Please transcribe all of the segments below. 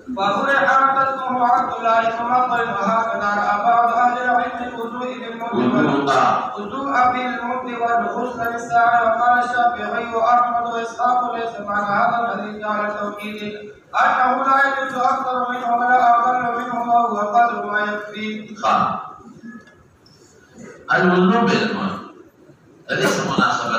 وأبو ريحانة اسمه عبد الله ومطر وهكذا أبعد أهل العلم الوضوء بالمد والغسل بالساعة. وقال الشافعي وأحمد وإسحاق ليس معنى هذا الحديث على توكيده أنه لا يجوز أكثر منه ولا أقل منه وهو قدر ما يكفي. الوضوء بالمد ليس مناسبة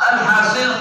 الحاصل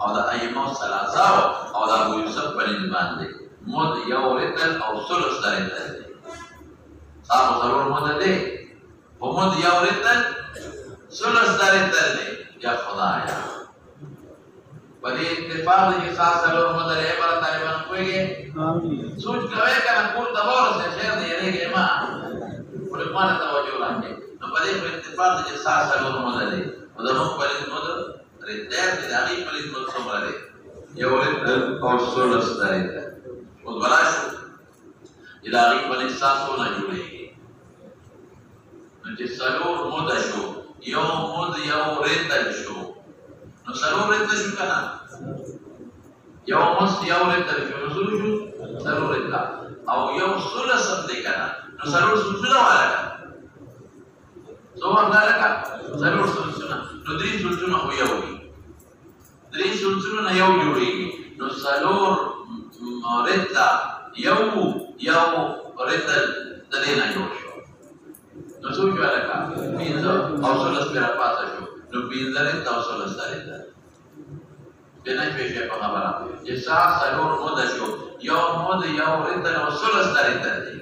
او د ائمه ثلاثه او د ابو یوسف بن باندې مود یو رتل او ثلث درته دي صاحب ضرور مود دي په مود یو رتل ثلث درته دي یا خدایا په دې اتفاق دي خاص ضرور مود لري پر طالبان کوي سوچ کوي کنه کور د اور څخه شهر دی یې ما ولې ما ته توجه راځي نو په دې اتفاق دي خاص ضرور مود لري او د مو په دې مود رتل دي هغه په دې مود څومره لري یو رتل او ثلث درته اوس بلاشو الهي په احساسونه جوړيږي نو چې څلور مود شو یو مود یو رتل شو نو څلور رتل شو کنه یو مود یو رتل شو نو څلور رتل او یو ثلث دې کنه نو څلور ثلثونه ولا څو ولا څلور ثلثونه نو درې ثلثونه خو یو دي درې ثلثونه یو جوړيږي نو څلور رتل یو رتل دلینا جوړ شو نو څو جو لکه پینځه او ثلث پر پاتې شو نو پینځه رتل او ثلث درته بنا کې په خبره چې څلور مود شو یو مود یو رتل او ثلث درته دي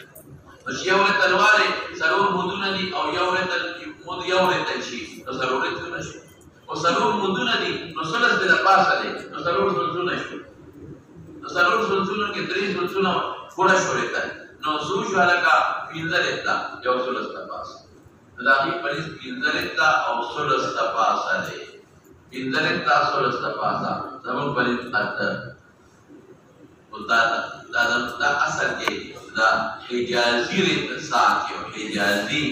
نو یو رتل والے څلور مودونه دي او یو رتل مود یو رتل شي نو څلور رتل شي او څلور مودونه دي نو ثلث پر پاتې دي نو څلور ثلثونه شي څلور ثلثونه کې درې ثلثونه پورا شوړه نو څو شو لکه پینځه رتل یو ثلث ته پاس دا هی پلیس پینځه رتل او ثلث ته پاس دی پینځه رتل ثلث ته پاس زمون پلیس اته دا اصل کې دا حجازي رتل ساتي او حجازي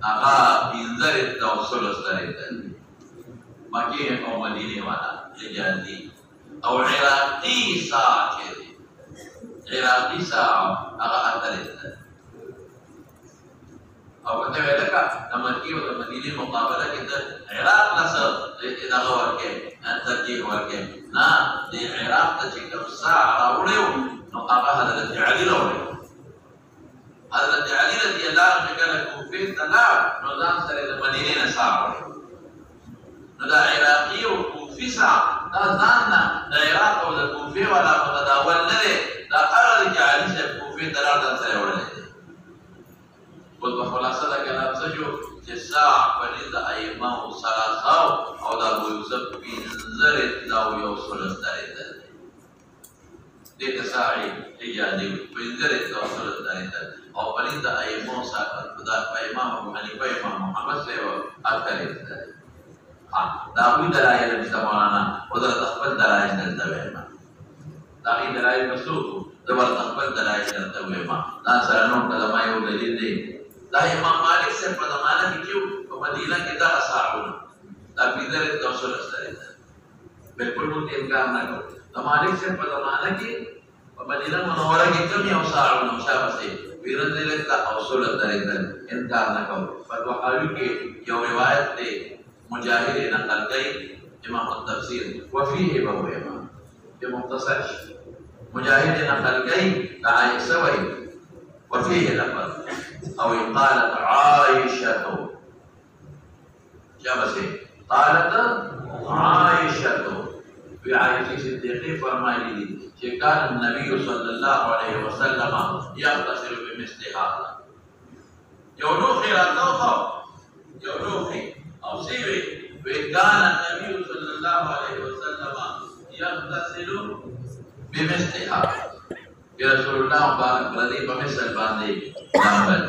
هغه پینځه رتل او ثلث درته مکه او مدینه والا حجازي او عراقي ساعه عراقي ساعه هغه اترته او کته ولکه د مکی او د مدینه مقابله کې د عراق نصر دغه ورکه ترجیح ورکه نه د عراق ته چې کوم ساعه راوړیو نو هغه حضرت علي راوړیو حضرت علي رضی الله عنه کله کوفه ته لاړ نو ځان سره د مدینه نه ساعه نو د عراقي او کوفي ساعه دا ځان نه د عراق او د کوفه والا متداول نه دی دا هغه چې علي صاحب کوفه ته لاړ ځان سره وړل او په خلاصه دا کلام سجو چې ساعه په دې د ائمه او ثلاثه او د ابو یوسف پنځه او یو ثلث درته دې ته ساعه حجازي پنځه او ثلث درته او په دې د ائمه او ثلاثه د امام ابو حنیفه امام محمد صاحب اکثریت دا وی دلایل د مولانا او د خپل دلایل دلته وایم دا وی دلایل مسعود د ورته خپل دلایل دلته وایم دا سره نو کلمه یو دلیل دی دا امام مالک سے په زمانه کې چې په مدینه کې دا اصحابونه دا پیدر توسل سره بالکل مو انکار نه کوي د مالک سے په زمانه کې په مدینه منوره کې کوم یو اصحابونه مشابه پیرن دې له توسل سره انکار نه کوي په بخاری کې یو روایت دی مجاهد نقل کوي امام التفسیر وفيه بويما بمختصر مجاهد نقل کوي عائشه وي وفيه لفظ او قالت عائشه جابسه قالت عائشه بعائشه صدیقه فرمایلی چې کان النبي صلی الله علیه وسلم یغتسل بمثل هذا یو لوخي او سیوی وکان النبي صلی الله علیه وسلم یغتسل بمثل هذا رسول الله بارک رضی بمثل باندې نامل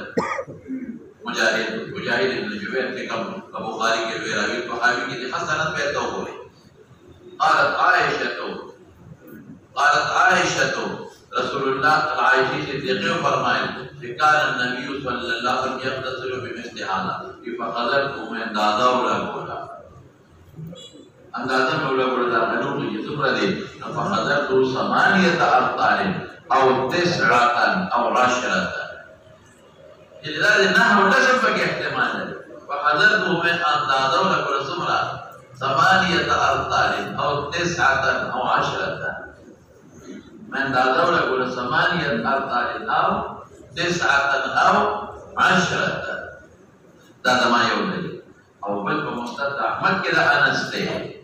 مجاهد ابن جبیر کے کم بخاری کے راوی صحابی کی حسنت میں تو ہوئی قالت عائشہ رسول اللہ عائشہ صدیقہ فرمائے کہ کان النبی صلی اللہ علیہ وسلم یغتسل بمثل هذا فقدرت من اندازہ ولا بولا اندازہ ولا بولا نو یہ ذکر دے فقدرت 8 ارطال او 9 او 10 إذا النحو لازم بقى احتمال فحضرته من أندازه لكل سمرة 8 أرطال أو 9 أو 10 من أندازه لكل 8 أرطال أو 9 أو 10 هذا ما يولد أو بلكم مستطع أحمد كده أنا استيه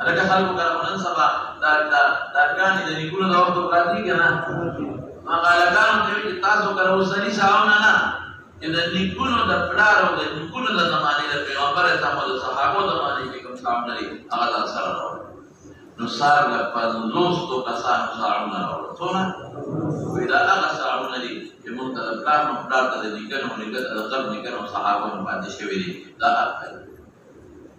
Adakah hal bukan sama dan dari kulo dah waktu berarti kena mengalakan tapi kita suka usani sahaja na jadi nikulo dah pedaro dan nikulo dah zamani dah pegambar sama dah sahabat zamani kita sama dari agak salah nusar lepas lulus tu kasar nusar na so na bila agak salah dari kemun dah pedar dah nikah dah kerja nikah sahabat pada syawiri dah apa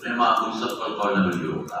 memang Yusuf berkaulan berjumpa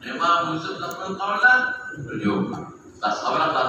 memang Yusuf berkaulan berjumpa tak sabar tak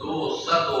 200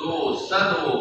200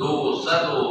200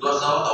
200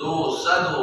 200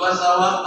200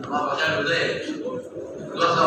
nama baca dulu deh. 200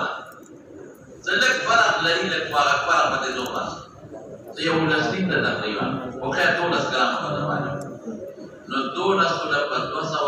lah. Selek farak lari lek farak pada 12. Saya ulas tinta takriban. Oke 12 gram pada mana. No 12 tu dapat 200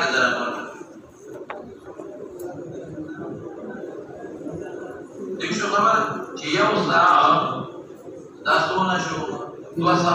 ke dalam mana. Dikso kabar dia usaha dah sona syu 200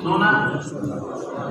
Sona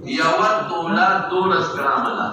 Yawat tola 12 gram lah.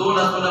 12 tola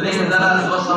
3000 200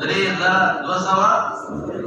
3000 200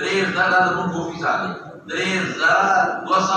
3000 ada pun kopi saja 3000 200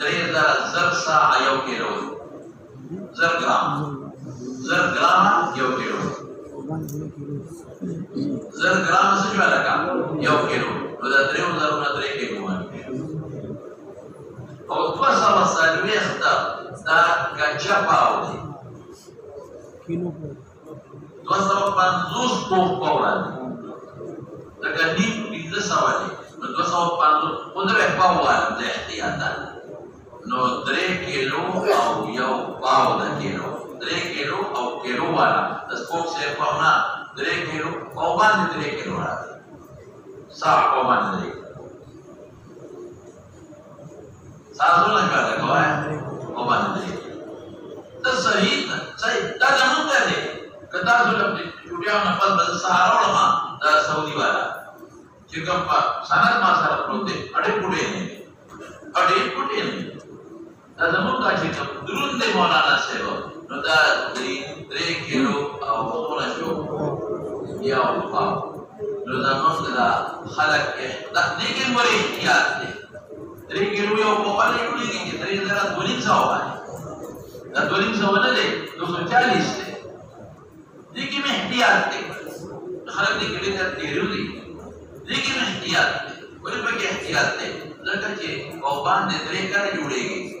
3000 sah ayau kilo 0 gram ayau kilo 0 gram sejual kan ayau kilo udah 3000 udah 3 kilo kalau tu sama sahaja tak kacau kilo tu sama panzus pohon tak ni bisa sawali tu sama panzus udah pohon lehtiatan no 3 kilo au yau pau da kilo 3 kilo au kilo wala skop se pauna 3 kilo au ban 3 kilo wala sa au ban 3 sa so la kata ko hai au ban 3 ta sahih ta jamu ka de kata so la judia na pas bal sahara lama da saudi wala jika pa sanad masara prote ade pude ne Namun kajian turun deh maulana sewa, nada 3 kilo atau mana syu, ya apa, namun kita halak tak niken beri ikhtiar deh, 3 kilo ya apa kali itu niken, 3000 20 sawa, dah 20 sawa nade 240 deh, niken ikhtiar deh, halak niken kita tiru deh, niken ikhtiar deh, boleh pakai ikhtiar deh, jangan je korban deh 3 kali jualegi.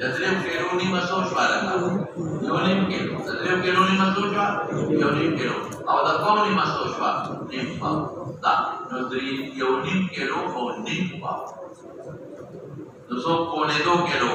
Tadrib kilo ni masuk jualan kan? Yonim kilo. Tadrib kilo ni masuk jual? Yonim kilo. Awak kau ni masuk jual? Nimpa. Tak. Tadrib yonim kilo atau nimpa. So kone 2 kilo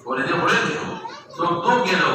Kone 2 boleh tu. So 2 kilo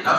Kam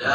Ya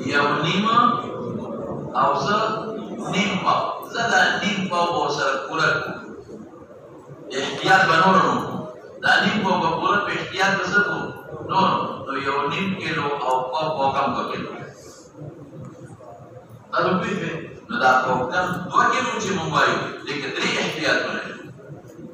Yonim Ausa nimpa, zada nimpa bosa kurat. Ihtiyat banor nu, dah nimpa bakurat ihtiyat besar tu. no yo nim kilo au kam ko kilo lalu pipe no da ko kam 2 kilo ci mumbai lekin 3 ihtiyat bane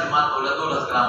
cuma 12 gram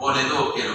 pone 2 kilo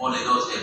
pone 2 ser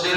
ser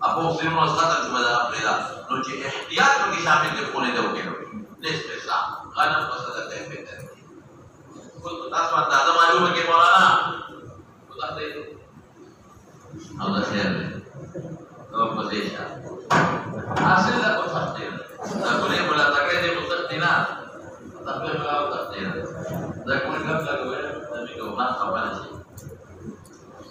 Apo firman Ustaz cuma dalam perintah, nuji ihtiyat bagi sambil terpulih jauh kilo. Nespesa, karena Ustaz ada efek. Kalau tasman tak ada maju bagi mana? Ustaz itu, Allah share, Allah posisi. Hasil dah Ustaz itu. Tak boleh bola tak ada Ustaz tina, tak boleh bola Ustaz tina. Tak boleh gam tak boleh, tapi kau nak kapan sih?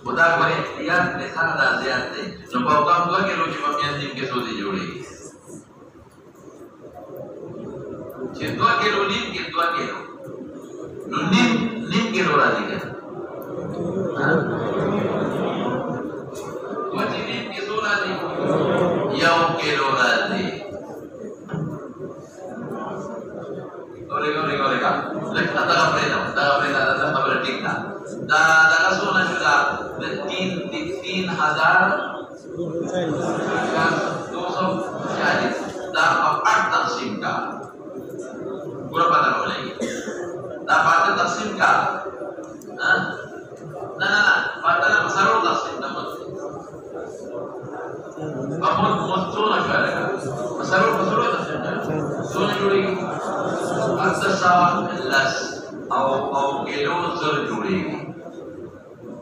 Budak boleh lihat lesan dan lihat deh. Nampak kamu 2 kilo cuma nim ke sudi juri. Cuma 2 kilo nim ke 2 kilo. Nim kilo lagi kan? Dua nim ke sola ni. Yang kilo lagi. Oleh. Lepas tak berita dah. Dah sola sudah 3,240 dah 4 taksim ka berapa dah boleh dah 4 taksim ka nah pada masarul taksim dapat kamu muncul lagi ada masarul taksim soalnya juri atas sawah las au kilo zur juri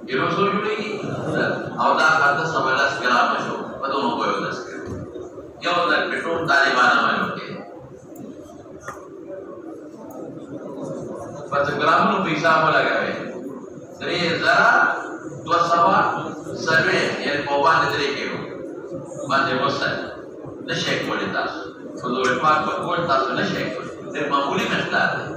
kilo zur juri au dah kata 11 gram masuk betul mau boleh 10 gram ya udah petrol Taliban namanya oke 4 gram lu bisa apa lagi dari zara 2 sawa survey yang pawan dari kilo bande bosan nashek kualitas kalau lepas kualitas nashek dan mamuli mesdar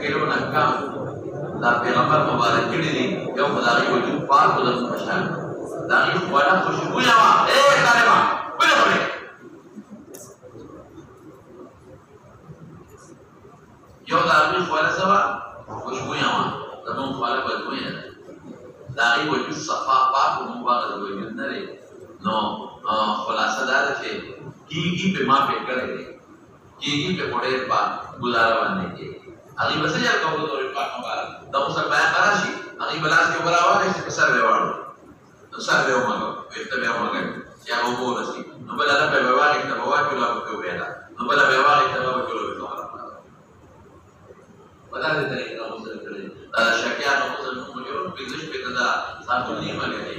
kilo nakam tapi Rabbul Mubarak ini yang melari wujud par dalam masyarakat dan itu pada khusyuknya karema boleh yo dari pada sama khusyuknya dalam pada bajunya dari wujud safa par Mubarak wujud dari no khulasa dar che ki pe ma pe kare ki pe pore pa guzara banne ke Ali basa ya kau tu ripat Mubarak tahu sampai Karachi Ali balas ke bawah itu besar lewat besar lewat mana itu lewat mana ya obo nasi nombor dalam bawah kita bawa jual ke beda nombor bawah kita bawa jual ke orang pada hari kita musim kerja ada syakian musim muncul bisnis kita satu lima lagi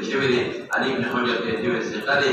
al-Shibri Ali ibn Hujr al-Shibri al-Siqari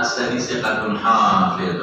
as-Sani siqatun hafidh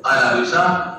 قال عيسى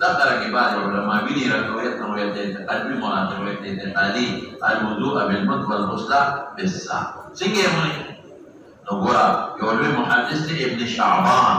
ذكر كبار العلماء بني ركوية ويدين قلبي مراد ويدين قالي الوضوء بالمد والغسل بالساعة سيكي مني نقول يقول محدث ابن شعبان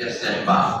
استحباب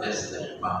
istihbab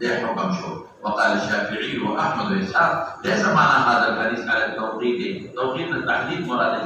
ده حكم شو وقال الشافعي واحمد واسحاق ليس معنى هذا الحديث على التوقيت التحديد مراد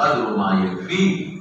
قدر ما يكفي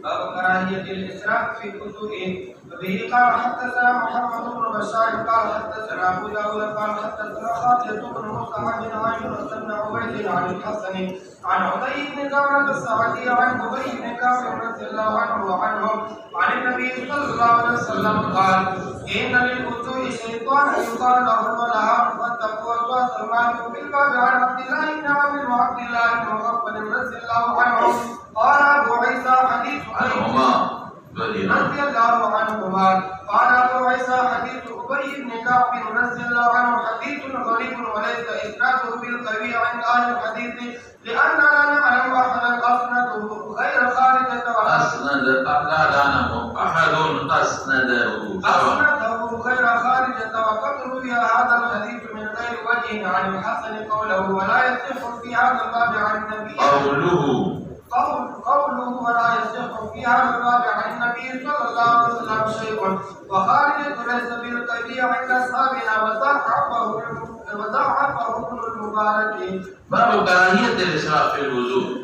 باب كراهية الإسراف في الوضوء وبه قال حدثنا محمد بن بشار قال حدثنا أبو داود قال حدثنا خالد بن مصعب عن يونس بن عبيد عن الحسن عن عدي بن كعب السعدي عن أبي بن كعب رضي الله عنه وعنهم عن النبي صلى الله عليه وسلم قال إن للوضوء شيطانا يقال له الملعب فاتقوا الله سلمان بالباب عن عبد الله بن عمرو وعبد الله بن مغفل رضي الله عنهم قال أبو عيسى حديث رضي الله عنهما قال أبو عيسى حديث أبي بن كعب رضي الله عنه حديث غريب وليس إسناده بالقوي عند أهل الحديث لأننا نعلم أحدا أسنده غير خارجة أسند لا نعلم أحد أسنده غير خارجة وقد روي هذا الحديث من غير وجه عن الحسن قوله ولا يصح في هذا الباب عن النبي قوله ولا يصح في هذا الباب عن النبي صلى الله عليه وسلم شيء وخارجة ليس بالقوي عند أصحابنا وضعفه ابن المبارك. باب كراهية الإسراف في الوضوء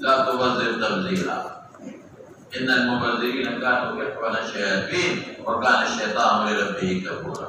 لا تبذر تبذيرا إن المبذرين كانوا يحبون الشياطين وكان الشيطان لربه كفورا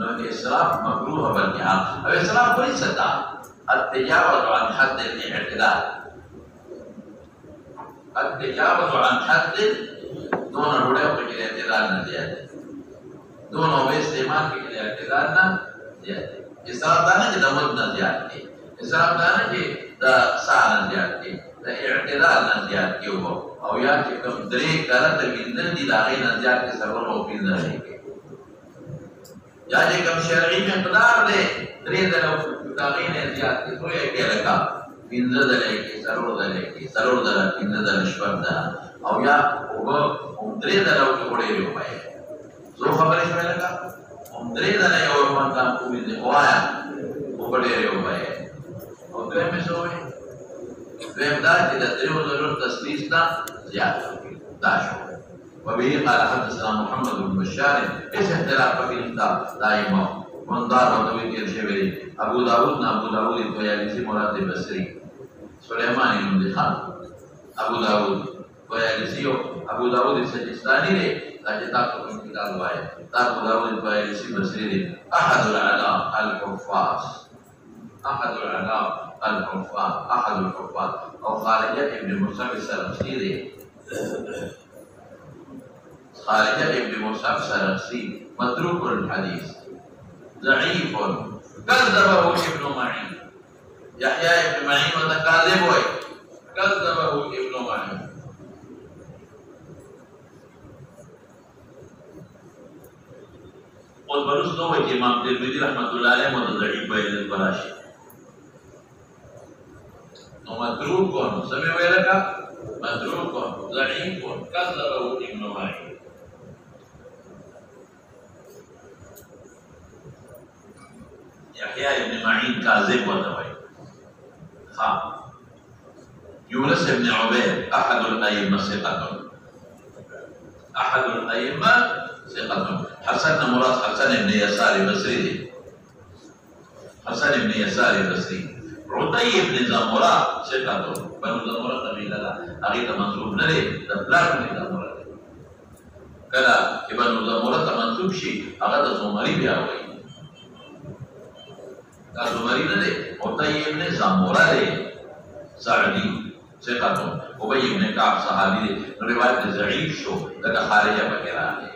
الإسراف مكروه بلکہ الإسراف ليس التجاوز عن حد الاعتدال التجاوز عن حد دون روڑے کے اعتدال نہ دیا جائے دونوں میں استعمال کے لیے اعتدال نہ دیا جائے اسراف دانا کہ دمد نہ زیادتی اسراف دانا کہ سا نہ زیادتی اعتدال نہ زیادتی ہو او یا کہ کم دریک کرت بندن دی لاغی نہ زیاد کے سرور ہو پیندر رہے گے یا جے کم شرعی میں اقدار دے دری دلو لاغی نہ زیاد کے سوئے کے لکا پیندر دلے کی سرور دلے کی سرور دلے پیندر دلے شبر دلے او یا وہ دری دلو کے بڑے رہے پائے زو خبر شوئے لگا دری دلے اور منتان کوئی دے ہوایا وہ بڑے رہے پائے اور دوے میں سوئے دوے امداد کی دریو ضرور تسلیس دا زیادہ ہوگی داشو وبه قال حدثنا محمد بن بشار اس اختلاف پر انتا دائما مندار وطوی کے شبری ابو داود الطیالسی مراد بصری سلیمان بن خان ابو داود السجستانی نے اجتا کو انتقال ہوا ہے ابو داود الطیالسی بصری نے احد العلام الحفاظ او خارجہ ابن مصعب السرخسی خارجہ ابن مصعب السرخسی متروک الحدیث ضعیف کذبه ابن معین یحییٰ ابن معین متکاذب ہوئے کذبه ابن معین اور برس نو ہے کہ امام ترمذی رحمت اللہ علیہ متضعیف بیدت براشی نو متروک کون سمیں ہوئے لگا متروک کون ضعیف کون کذبه ابن معین یحییٰ ابن معین کاذب ہوتا ہے ہاں یونس ابن عبید احد الائمہ ثقۃ حسن مراد حسن ابن یسار بصری عطی ابن زمرہ ثقۃ بنو زمرہ قبیلہ اگے منصوب نہ لے دبلار ابن زمرہ کلا ابن زمرہ منصوب شي هغه د زمری بیا وایي زمری نہ دے عطی ابن زمرہ دے سعدی ثقۃ ابی ابن کعب صحابی دے روایت ضعیف شو لگا خارجہ وغیرہ ہے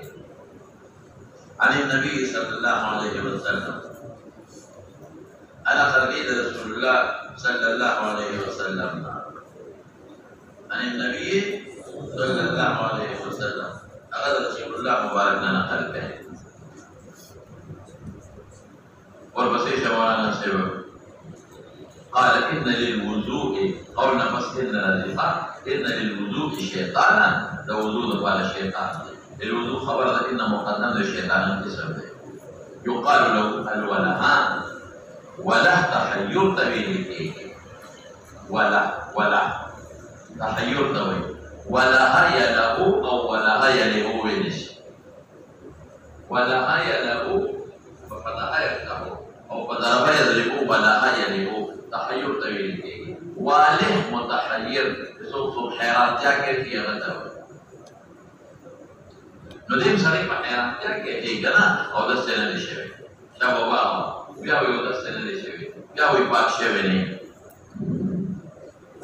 عن النبي صلى الله عليه وسلم أنا خرجت رسول الله صلى الله عليه وسلم عن النبي صلى الله عليه وسلم أخذ رسول الله مبارك لنا خلفه والبسيط مولانا سبب قال إن للوضوء قول نفس إن للوضوء شيطانا ده وضوء قال الشيطان الوضوء خبر إن مقدم الشيطان انتسب يقال له الولهان وله تحير تبيني وله تحير تبيني ولا هي له أو ولا هي له وينش ولا هي له ففتح يفتح أو فضرب يضرب ولا هي له تحير تبيني واله متحير سوق حيران جاكر في غتر ندیم سړی په حیرانتیا کې کېږي او داسې نه دی شوی دا بابا بیا وایي داسې نه دی شوی بیا وایي پاک شوی نه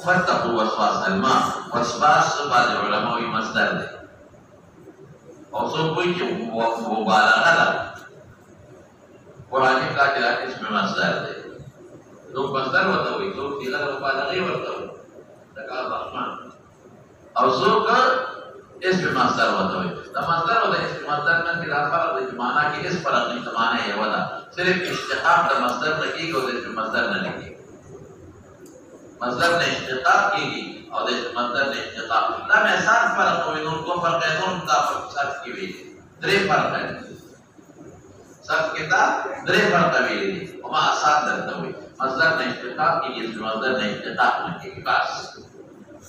فتقوا وسواس الماء وسواس بعض علما وایي مصدر دی او څوک وایي چې مبالغه ده قرآن کا چلا اسم مصدر دے تو مصدر ہوتا ہوئی تو صيغه مبالغه ورته وي لکه الرحمن او ذوق اسم مصدر ہوتا ہوئی دا مصدر ہوتا اسم مصدر میں کلا فرق ہے معنی کہ اس فرق نہیں معنی ہے ودا صرف اشتقاق دا مصدر لگی کو اسم مصدر نہ لگی مصدر نے اشتقاق کی اور اسم مصدر نے اشتقاق دا میں سات فرق ہوئی ان کو فرق ہے ان کا فرق سات کی ہوئی درے فرق ہے سب کتاب درے فرق ویلی وما اسات درته وي مصدر نه اشتقاق کیږي مصدر نه اشتقاق نه کیږي بس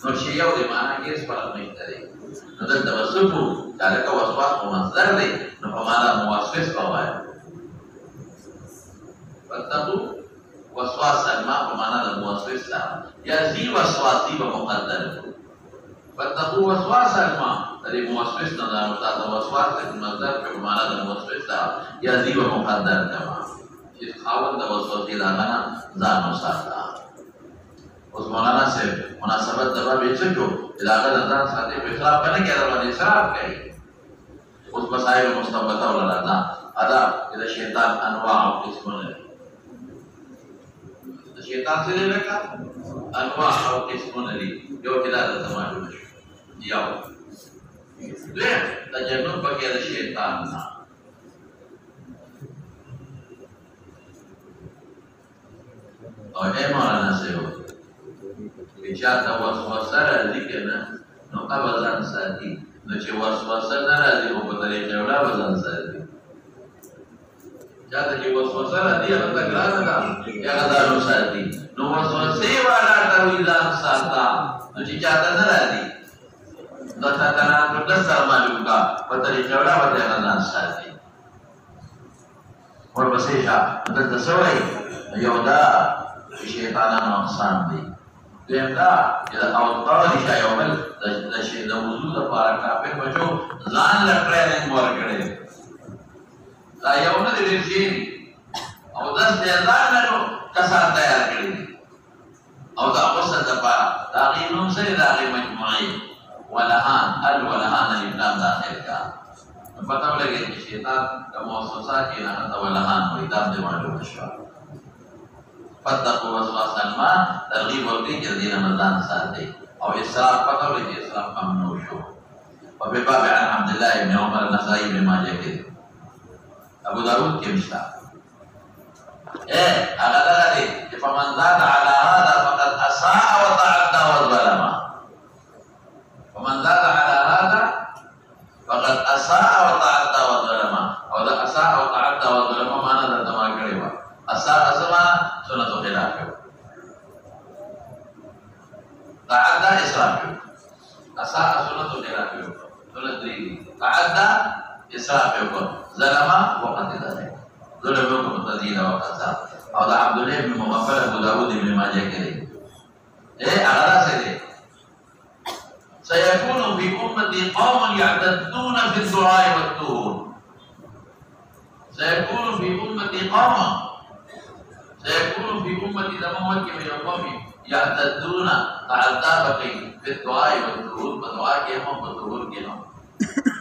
نو شی یو دی معنا کې اس فرق نه لري نو د توسط دا لکه وسواس مصدر دی نو په معنا موسوس کوي فتقو وسواس الماء په معنا د موسوس دا یا ذی وسواس دی مقدر فتقو وسواس الماء dari موسوس نه دا مطلب وسواس د مصدر په معنا د موسوس دا یا ذی مقدر کما چې خاوند د وسوسې دا نه ځان وساته اوس مولانا سے مناسبت دبا بیچو علاقه د ځان ساتي په خلاف باندې کې راوړي اسراف کوي اوس مسائل مستنبطه ولاله ادا د شیطان انواع او قسمونه د شیطان څخه لکه انواع او قسمونه دي یو کله د تمام یو له تجنب بګي د شیطان نه او مولانا سے چاته وسوسه راځي کنه نو قبل ځان ساتي نو چې وسوسه نه راځي په بدلې جوړه وځان ساتي چاته چې وسوسه راځي هغه ګران ده هغه ځان ساتي نو وسوسه والا ته ځان ساته نو چې چاته نه راځي نو تا نه نو د سر معلوم کا بدلې جوړه وځان ځان ساتي ورپسې ښه د تسوي یو دا شیطانانو اقسام دي دیم دا چې د اوطار شایومل د شي د وضو لپاره کافر بچو ځان له ټریننګ ورکړي دا یو نه دی شي او د ځان له کسان تیار کړي او دا اوسه د پاره دا غینوم سره دا غي مجموعي ولهان الولهان الاسلام داخل کا پتہ لګي چې شیطان د موسوسات کې نه د ولهان وې دا د معلوم شو فتقوا وسواس الماء ترغيب ورقي الذين مزان ساتي او اسراف فتح لكي اسراف ممنوع شو وبباب عن عبد الله بن عمر النسائي بن ماجه كده ابو داود كمشتا هذا دي فمن زاد على هذا فقد اساء وتعدى وظلم ومن زاد على هذا فقد اساء وتعدى وظلم او ده اساء وتعدى وظلم معنا ده ما کړي اساء اسما سنت خلاف تعدى اسراف اساء سنت خلاف سنت دي تعدى اسراف ظلم وقت ذلك ظلم متزيد وقت او ده عبد الله بن مغفل ابو داود بن ماجه كده اغلا سيدي سيكون في امتي قوم يعتدون في الدعاء والطهور سيكون في امتي قوم سيكون في أمتي لما وجه من يوم يعتدون تعدى بقي في الدعاء والظهور بدعاء كيما بالظهور كيما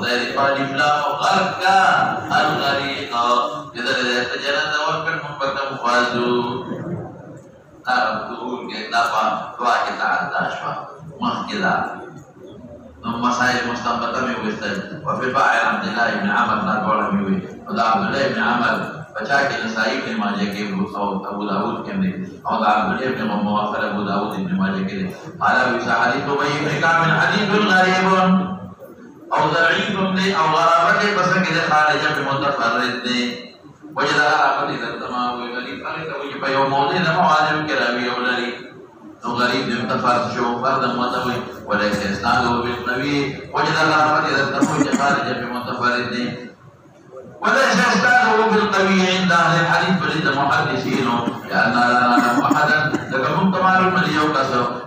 خدای پالی فلا وغرق الغريق اذا تجنن وكل مبتم فازو ظهور کے دفع دعا کے تعدى شفا مخکدا مسائل مستنبطه میں وستل وفي باع عبد الله بن عمر نقول میں ودا عبد الله بن عمر بچا کے نسائی بن ماجه کے ابو داود کے میں اور عبد الله بن مغفل ابو داود بن ماجه کے على حديث ابي بن كعب حديث غريب او ضعيف دي او غرابت بس كده خارجه بمتفرد دي وجد غرابت التمام وغريب قال وجه په یو موضوع نه معالم کراوي او لري نو غريب دي متفرد شو فرد متوي وليس اسناده بالنبي وجد غرابت التمام خارجه بمتفرد دي وليس اسناده بالقوي عند اهل الحديث بل المحدثين لان لا نعلم احدا لكم معلوم اليوم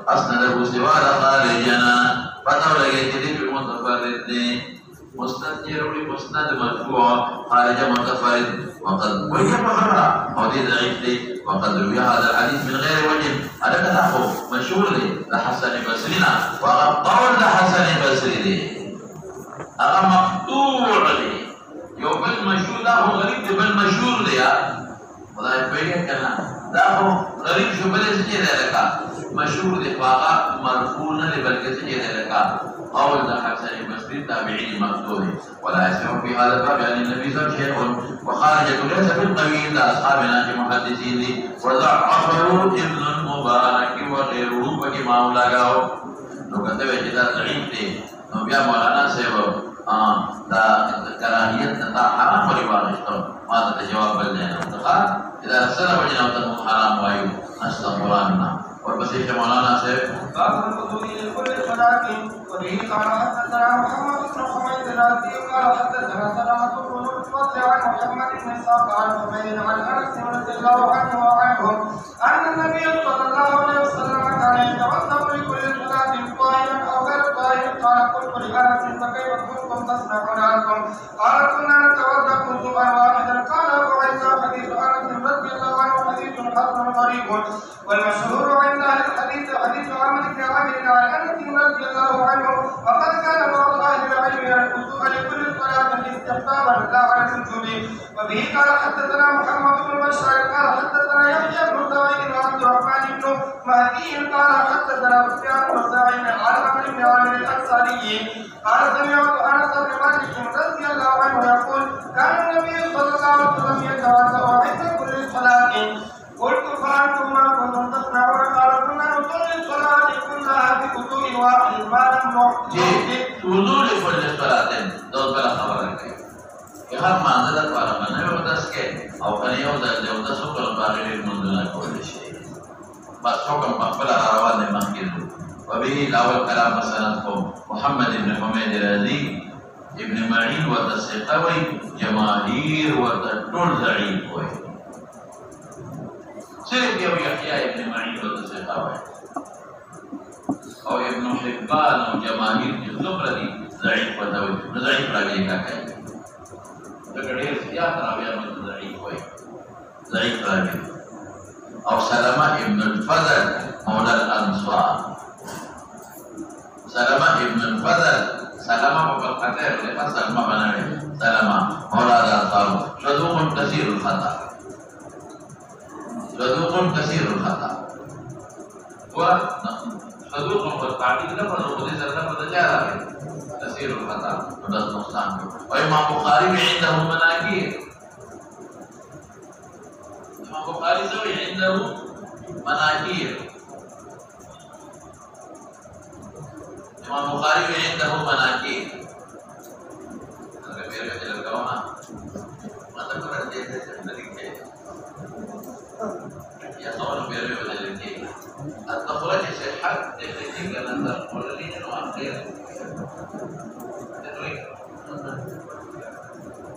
اسنده سوى خارجنا پتہ لگے کہ دل متفرد دے مستند يروي مستند مرفوع خارج متفرد وقد وجه بخبره او دي ضعيف دي وقد روي هذا الحديث من غير وجه. هذا كتابه مشهور لي لحسن بصرينا وقول لحسن بصري لي هذا مقطوع لي يوم المشهور ده هو غريب بالمشهور لي والله بيجي كنا ده هو غريب شو بلي سجي لك مشهور لي فاقا مرفوع لبلغ سجي لك قول حسن بصري تابعين مقطوع ولا يسمع في هذا الباب يعني النبي صلى الله عليه وسلم وخارجة ليس بالقوي لأصحابنا كمحدثين وضعفه ابن المبارك وغيره وكما أولاقه لو كتب جدا ضعيف دي نبيا مولانا سيبو دا كراهية تتا حرام ورباغشتو ماذا تجواب بلنا وتقال إذا سلم وجنا وتنمو حرام وايو أستغفرنا والبسيط مولانا سيب باب الوضوء لكل صلاة وبه قال حدثنا محمد بن حميد العزي قال حدثنا سلامة بن الفضل عن محمد بن اسحاق عن حميد عن انس رضي الله عنه وعنهم ان النبي صلى الله عليه وسلم كان يتوضا لكل صلاة طاهرا او غير طاهر. قال قلت لانس فكيف كنتم تصنعون انتم؟ قال كنا نتوضا وضوءا واحدا. قال ابو عيسى حديث انس رضي الله عنه حديث حسن غريب والمشهور عند اهل الحديث حديث عمرو بن عامر عن انس رضي الله عنه وقد كان بعض اهل العلم يرى الوضوء لكل صلاه استحبابا لا على الوجوب. وبه قال حدثنا محمد بن بشار قال حدثنا يحيى بن سعيد وعبد الرحمن بن مهدي قال حدثنا سفيان بن سعيد عن عمرو بن عامر الانصاري قال سمعت انس بن مالك رضي الله عنه يقول كان النبي صلى الله عليه وسلم يتوضا عند كل صلاه. قلت فانتم ما كنتم تصنعون؟ قال كنا نصلي الصلاه كلها بوضوء واحد ما لم نحدث وضوء لكل صلاة دو بلا خبر ہے کہ ہر مانزلت والا بنے وہ دس کے او کنیو دل دیو دسو کل باغیر منزلہ کولی شئی بس حکم مقبلہ روان مانگیر وبه لاول کلام مسندكم محمد بن حميد الرازي ابن معين وتسقوي جماهير وتطول ضعيف ہوئے صرف يو يحيى ابن معين وتسقوي او ابن حبان او جماهير الزبردي ضعيف وتوي ضعيف راوي کا کہے ذکر زیادہ راوی میں ضعیف ہوئے ضعیف راوی او سلمہ ابن الفضل مولى الانصار سلمہ ابن الفضل سلمہ بالقطع لقد سلمہ بنائے سلمہ مولى الانصار صدوق كثير الخطا صدوق كثير الخطا صدوق والتعديل لفظ وقدس لفظ جارة كثير الخطا ودس نقصان. وإمام بخاري عنده مناكير إمام بخاري سوي عنده مناكير إمام بخاري عنده مناكير كبير كثير الكونا ما تقول الجيد الذي يا صور بير الذي التقوى لصحة تكتيك أن تقول لي أنه أخير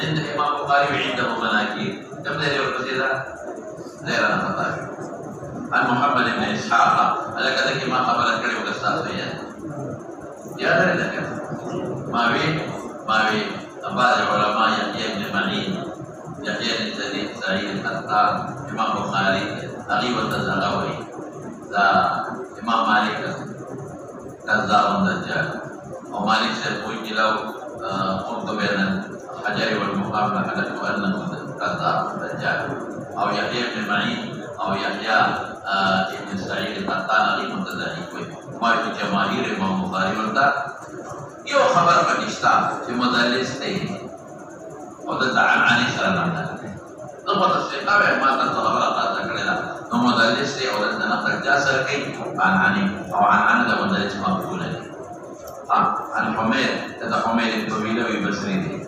عند الإمام البخاري عنده مناكير كم ذي القصيدة غير أنا عن محمد بن إسحاق على كذا كما خبرت كريم الأستاذ فيها يا ذلك ما بي بعض العلماء يحيى بن معين يحيى بن سعيد القطان إمام البخاري أغيب التزهراوي إمام مالك كذاب دجال ومالك سيقول لو قمت بين الحجر والمقابلة حدثت أنه كذاب دجال أو يحيى بن معين أو يحيى بن سعيد القطان أغيب التزهراوي ما في جماهير إمام البخاري والدار يو خبر باكستان في مدلس تين وده عن سلام ضبط الثقة ما تتخبر قد ذكرنا مدلس تين وده نقل جاسر كي عن أو عن ده مدلس مقبولة عن حميد هذا حميد الطويلة ببصري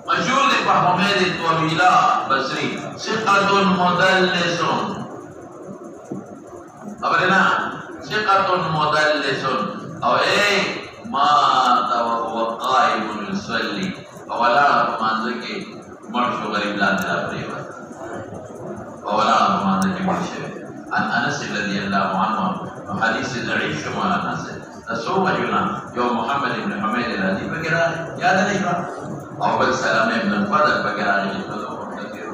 مشهور بحميد الطويلة بصري ثقة مدلس خبرنا ثقة مدلس أو إيه مات وهو قائم يصلي ولا منزك مرشو غريب لا ترى ولا ما ذكي مشي عن أنس الذي الله عنه حديث ضعيف شو ما أنس تسوق جنا يوم محمد بن حميد الذي بكرة يا دليل أو بل سلام بن الفضل بكرة كثير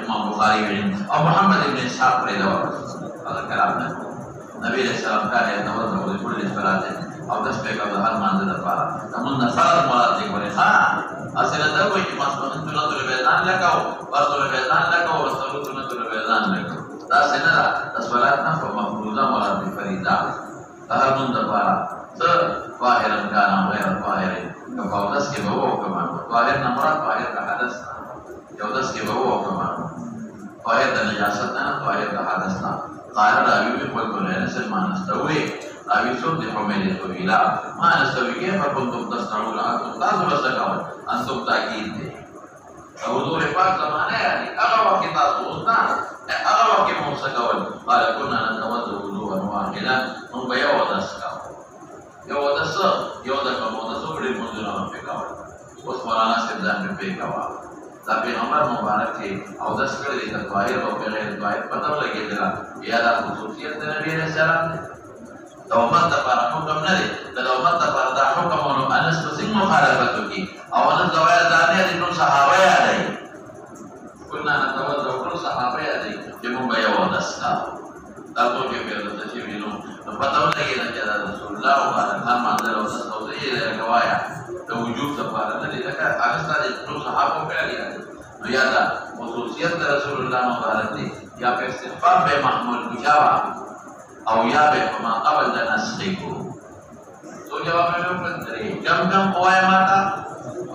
إمام بخاري أو محمد بن إسحاق رضوان هذا كلامنا النبي عليه السلام كان يتوضأ لكل صلاة أو تسبيح قبل هل منزل الفارق تمنى فرض مراتب ولخان أصل تقوي كما سمعت نطلب البيزان لك وأصل البيزان لك وأصل نطلب البيزان لك لا سنرى تصلاتنا فمفروضة مراتب فريدة هل منزل الفارق ظاهرا كان غير ظاهر كفوتس كبهو كمان ظاهر نمرات ظاهر كحدثنا يودس كبهو كمان ظاهر نجاستنا ظاهر كحدثنا قال راوي قلت له سلمان نستوي راوي صوت حميد طويلا ما نستوي كيف كنتم تصنعون انتم تاسو انتم تاكيد حضور پاک زمانه يعني اغا وقت تاسونا اغا وقت موسكول قال كنا نتوضا وضوءا واحدا من بيا ودسكا يودس يودك مودس بڑی منزلہ پہ کاوا اس مولانا سیدان پہ کاوا دا پیغمبر مبارک تھے او دس کړي د ظاهر او غیر ظاهر پتہ لګی دا یا دا خصوصیت د نبی علیہ السلام دا امت لپاره حکم نه دی دا امت لپاره دا حکم او انس مسلم مخالفت کی او ان زوال دانه د ټول صحابه یادای کنا نتوضا ټول صحابه یادای چې موږ یو دس کا دا ټول کې په تشریح وینو پتہ لګی دا چې رسول الله او هغه منځل او توضیح روایا د وجود لپاره نه دی لکه هغه ستاسو ټول صحابه په اړه نو یا دا خصوصیت رسول الله مبارک دی یا په استغفار به محمول بجاوا او یا به ما قبل د نسخ کو تو جواب میں وکړی کم کم اوای ماتا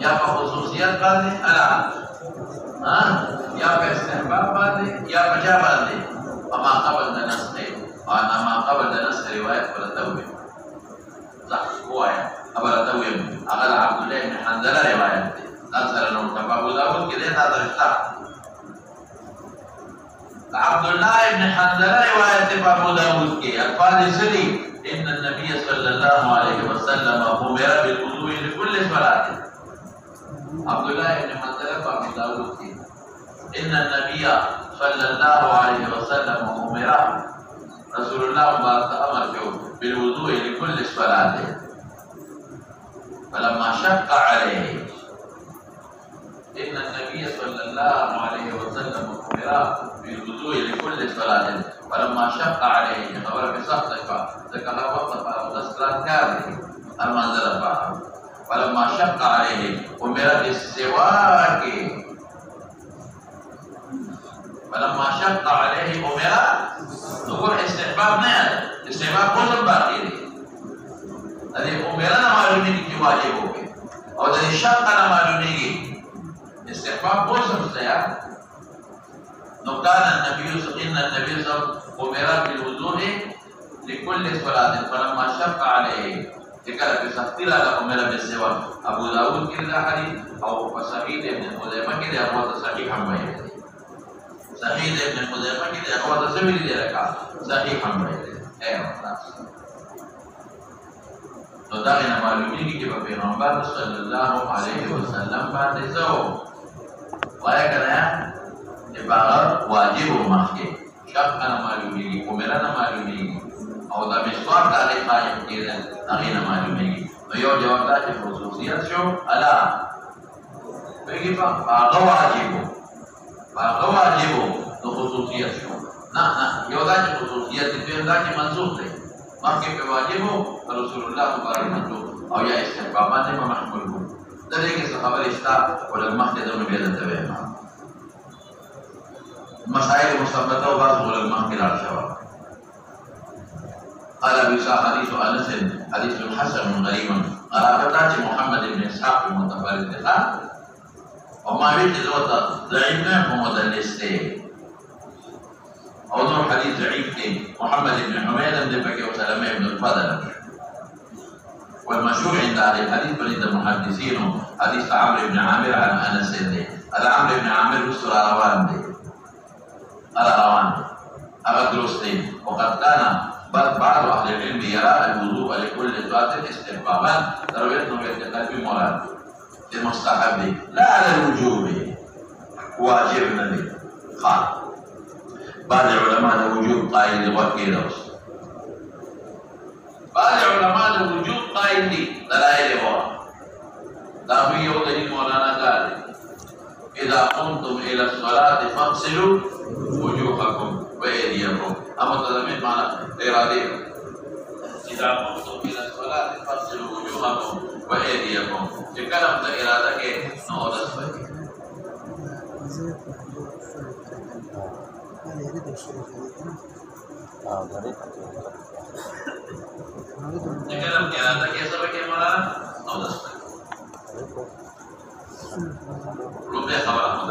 یا په خصوصیت باندې الا یا په استغفار باندې یا بجا باندې ما قبل د نسخ او ما قبل د نسخ روایت ورته وي صح اوای ابرته وي هغه عبد الله بن حنظله روایت دی اثر نو ابو داود کې دا درشتا عبد الله بن حنظله روایت ابو داود کې الفاظ سلی ان النبي صلى الله عليه وسلم امر بالوضوء لكل صلاه عبد الله بن حنظله ابو داود کې ان النبي صلى الله عليه وسلم امر رسول الله مبارک امر بالوضوء لكل صلاه فلما شق عليه إن النبي صلى الله عليه وسلم أمر بالوضوء لكل صلاة فلما شق عليه خبر بسخطك ذكر وقت فأستسلام كاره المنزل فعله فلما شق عليه أمر بالسواك فلما شق عليه أمر نقول استحباب نهر استحباب قسم باقي هذه أمرنا معلومين کی واجب ہو گئے اور هذه شقنا معلومين استحباب قسم سيا نو كان النبي صلى الله عليه وسلم أمر بالوضوء لكل صلاة فلما شق عليه ذكر بسخط لا أمر بالسواك أبو داود كذا حديث أو سعيد بن خزيمة كذا هو صحيح حميد سعيد بن خزيمة كذا هو صحيح حميد أيوة تو دا نه معلومیږي چې په پیغمبر صلی الله علیه وسلم باندې څو وایي کنه چې باغ واجب مخکې شک نه معلومیږي کومره نه معلومیږي او دا مسواک علی قائم کېده هغه نه معلومیږي نو یو جواب دا چې خصوصیت شو الا بګي باغ واجب نو خصوصیت شو نه یو دا چې خصوصیت دې دا چې منسوخ دی مخکې په واجب رسول الله مبارک منسوخ او یا استحباب باندې محمول وو د دې کې خبرې شته ولر مخکې د نبی د تبع مسائل مثبته او بعض ولر مخکې راځي قال ابي سعد حديث انس حديث حسن غريب قرابه محمد بن اسحاق المتفرد او ما ویل چې دوته ضعیف نه مدلس دی او نور حديث ضعيف محمد بن حميد بن بكي وسلمة بن الفضل والمشهور عند اهل الحديث وعند المحدثين حديث عمرو بن عامر عن انس هذا عمرو بن عامر بسر روان هذا درستين وقد كان بعض اهل العلم يرى الوضوء لكل صلاه استحبابا ترويته بالقلب مراد المستحب لا على الوجوب واجب النبي خالص بعض العلماء وجوب قائل وكيل بعض العلماء وجوب قائل دلائل هو دافي يودني مولانا قال إذا قمتم إلى الصلاة فاغسلوا وجوهكم وأيديكم أما تزمين معنى إرادة إذا قمتم إلى الصلاة فاغسلوا وجوهكم وأيديكم الكلام ده إرادة كي نعود أسفل الكلام إرادة كي سبب كي مولانا نعود أسفل ربما خبر أحمد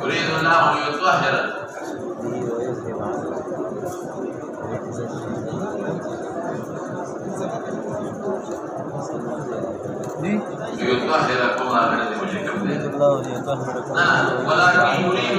يريد الله ليطهرك ليطهركم على وجهكم ولكن يريد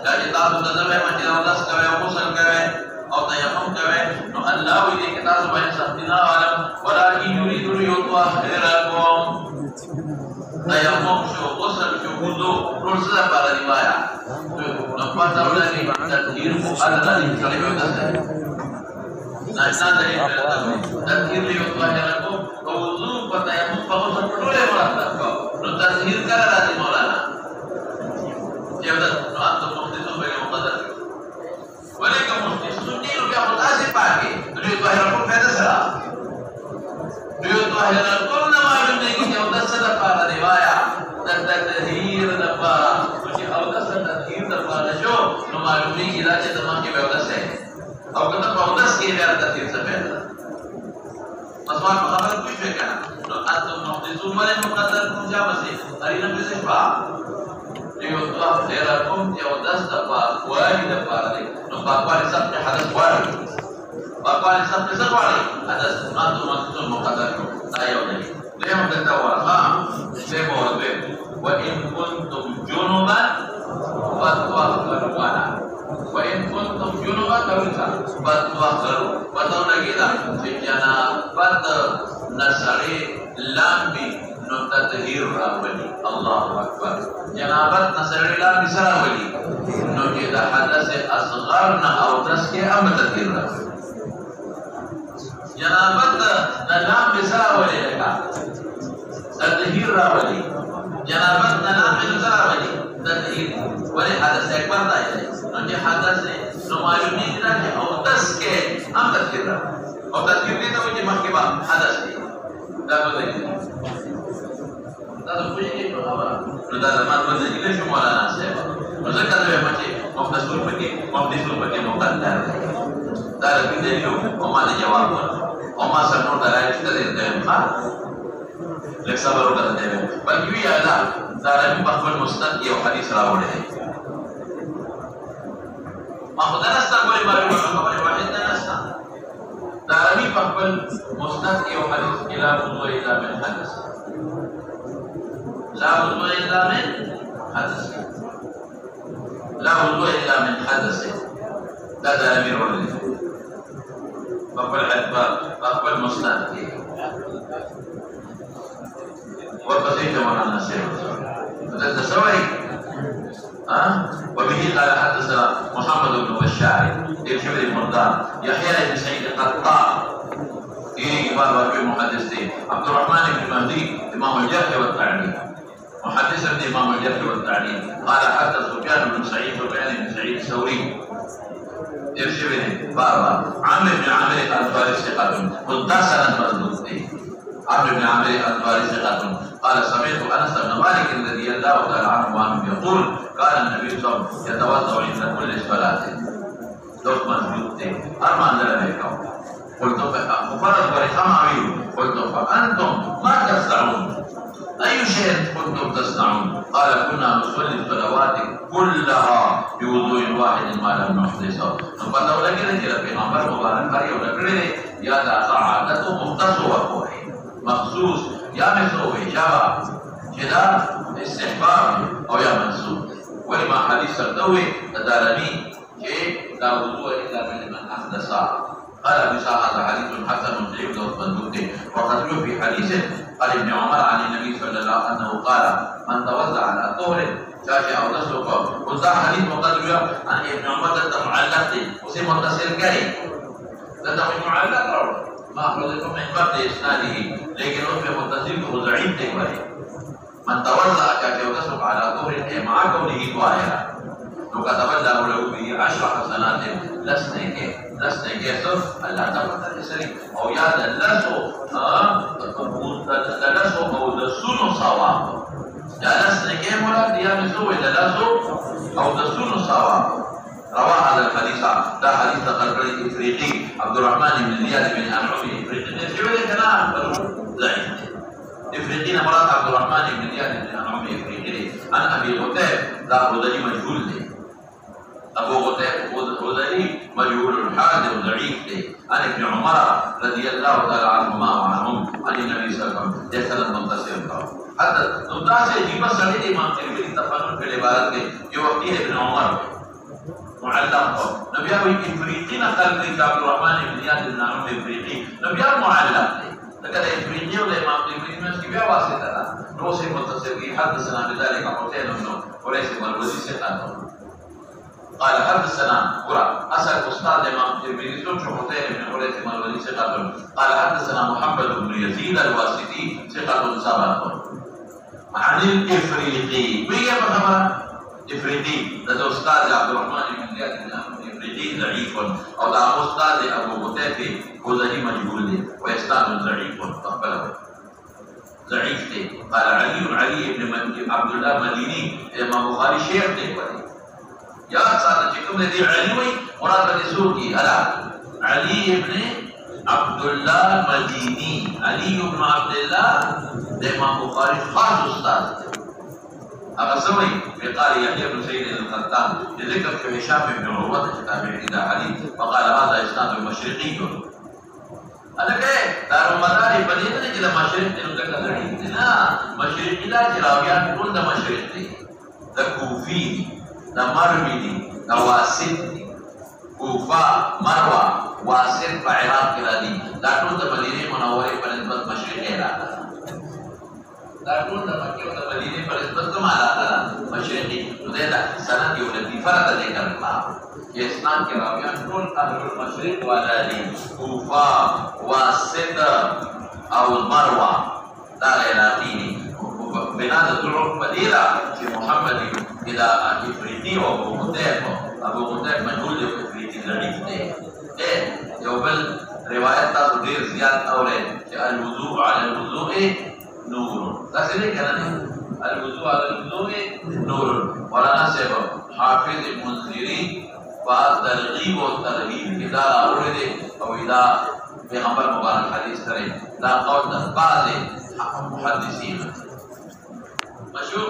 jadi tahu tetapi macam Allah sekalian musul kawin atau tayamum kawin no Allah ini kita supaya sabdina alam walakin yuridu liyutahhirakum tayamum syu musul syu wudu rusul para riwayat nampak tahu lagi tadhir ada tadi sekali betul nah dari tadhir liyutahhirakum wudu tayamum bagus boleh malah no tadhir kala dari maulana ya betul no antum ولكن مسلمين بياخد اسف باقي ليطهركم في هذا ليطهركم ما يمكن يودسد para riwaya dan tadhir para kuci awdas tadhir para jo no malumi ila je tamam ke awdas hai aw kata awdas ke biar tadhir se pehla masma khabar kuch hai kana no antum muhdisun wal muqaddar kum ja basi ari nabi se ba liyutahhirakum yawdas para wahid para Bapak Isab hadas wali, Bapak Isab besar wali, hadas mantu muqaddar ayo ni. Dia mengatakan saya mau lebih. Wa in kuntum junuban fatahharu wa in kuntum junuban fatahharu. Betul lagi dah. Janabat nasari lambi tadhir rawali. Allahu Akbar. Janabat nasari lambi sarawali. No jeda hadas asghar na awdas ke am tadhir rawali. Janabat na lambi sarawali leka. Tadhir rawali. Janabat na lambi sarawali. Tadhir. Wali hadas ek barda hai. No je hadas no malumi na ke awdas ke am tadhir rawali. Aw tadhir ni to je mahke ba hadas ni. dah begitu. Tak punya apa? Sudah zaman begitu kita semua anak saya. Masa kata macam mau disuruh pergi mau kantor. Dah lebih dari itu, Oma dia jawab. Oma semua dah kita tidak tahu. Leksa baru kata dia. Bagi dia ada. Dah lebih bahkan mustad ia hadis rawat dia. Maksudnya nasta boleh baru boleh wahid nasta. Dah lebih bahkan mustad ia hadis ila wudu ila min hadis. لا وضوء إلا من حدث لا وضوء إلا من حدث لا أمير ولد فقبل مسند والبسيط وانا نسير تسوي وبه قال حدثنا محمد بن بشار ابن المردان يحيى بن سعيد القطان كبار المحدثين عبد الرحمن بن مهدي امام الجرح والتعديل محدث ابن امام الجرح والتعديل قال حدث سفيان بن سعيد الثوري ارشبه باربا عامر بن عامر الفارسي قال متصلا مردود عامر بن عامر الفارسي قال سمعت انس بن مالك رضي الله تعالى عنه يقول قال النبي صلى الله عليه وسلم يتوضا عند كل صلاه دوت مردود ارمان ذلك قلت ففرض ورحمه قلت فانتم ما تصنعون أي شيء كنتم تصنعون؟ قال كنا نصلي الصلوات كلها بوضوء واحد ما لم نحدثه. فقالوا لك كده في نمبر مبارك كاري ولا كده يا ذا قاعدته مختصر وقوي مخصوص يا مسوي شباب كده استحباب أو يا منسوب. ولما حديث الدوي تدارني شيء لا وضوء إلا من أحدث. قال بصحة حديث حسن صحيح وصدوق وقد في حديث قال ابن عمر عن النبي صلى الله عليه وسلم قال من توضأ على طهر شاشع او تسلق وذا حديث وقد عن ابن عمر معلق وسي متصل كاي ده معلق ما اخرجكم من بعد اسناده لكن هو متصل وضعيف ده من توضأ شاشع او تسلق على طهر مع كونه طاهرا وكتب له به 10 حسنات لسنه لس نه کېسو الله ته پته لري او یا د لسو او د سونو ثواب یا لس نه کې مراد یا مسو د لسو او د سونو ثواب رواه هذا الحديث ده حديث تقريبا افريقي عبد الرحمن بن زياد بن انعمي افريقي شو ده كلام ضعيف افريقي مراد عبد الرحمن بن زياد بن انعمي افريقي عن ابي غتيب ده هذا مجهول ده ابو غتيب هذا مجهول الحال وضعيف ده عن ابن عمر رضي الله تعالى عنهما وعنهم عن النبي صلى الله عليه وسلم يسال المنتصر حتى نودا سے جی بس سڑے امام ترمذی تفسیر کے عبارت میں جو وقتی ابن عمر معلق نبي ابي افريقي نقل لك عبد الرحمن بن زياد بن عمرو افريقي نبي معلق لكن افريقي ولا امام ابن مسكي بها واسطه نو سے متصل حدثنا بذلك حسين بن قريش والوزي ثقه قال حدثنا قرأ أسأل أستاذ إمام الترمذي سمع حسين بن قريش والوزي ثقه قال حدثنا محمد بن يزيد الواسطي ثقه ثابت عن الافريقي وهي محمد افريقي ده استاذ عبد الرحمن بن زياد بن عمرو افريقي ضعيف او ده استاذ ابو غتيب خزري مجهول ده واستاذ ضعيف تقبله ضعيف ده قال علي بن عبد الله مديني امام بخاري شيخ ده يا صاحب كم دي علي وي مراد السوقي على علي بن عبد الله مديني علي بن عبد الله ده امام بخاري خاص استاذ أقسمي قال يحيى بن سعيد القطان ذكر في هشام بن عروة تابع إلى حديث فقال هذا إسناد مشرقي أنا كيف دار المدار بدينا كده مشرق تنقل كذا لا مشرقي لا جراويان كل ده مشرقي ده كوفي ده مروي ده واسط كوفة مروة واسط بعراق كده دي ده كل ده مدينة منورة بنسبة مشرقي لا دارون د مکه او د مدینه پر نسبت کوم علاقه مشرقي نو دا سند یو لطیفه را ده کړه چې اسلام کې راویان ټول اهل المشرق ولادي کوفه واسط او مروه دا عراقي بنا د طرق بديله چې محمد الى افريقي او ابو غتيب مجهول دی افريقي ضعيف دی یو بل روایت تاسو ډیر زیات اورئ چې الوضوء على الوضوء نور تاسو کنه الوضوء على الوضوء نور مولانا صاحب حافظ منذری والترغیب والترهیب کدا اورید او اذا پیغمبر مبارک حدیث کرے دا قول د بعض محدثین مشهور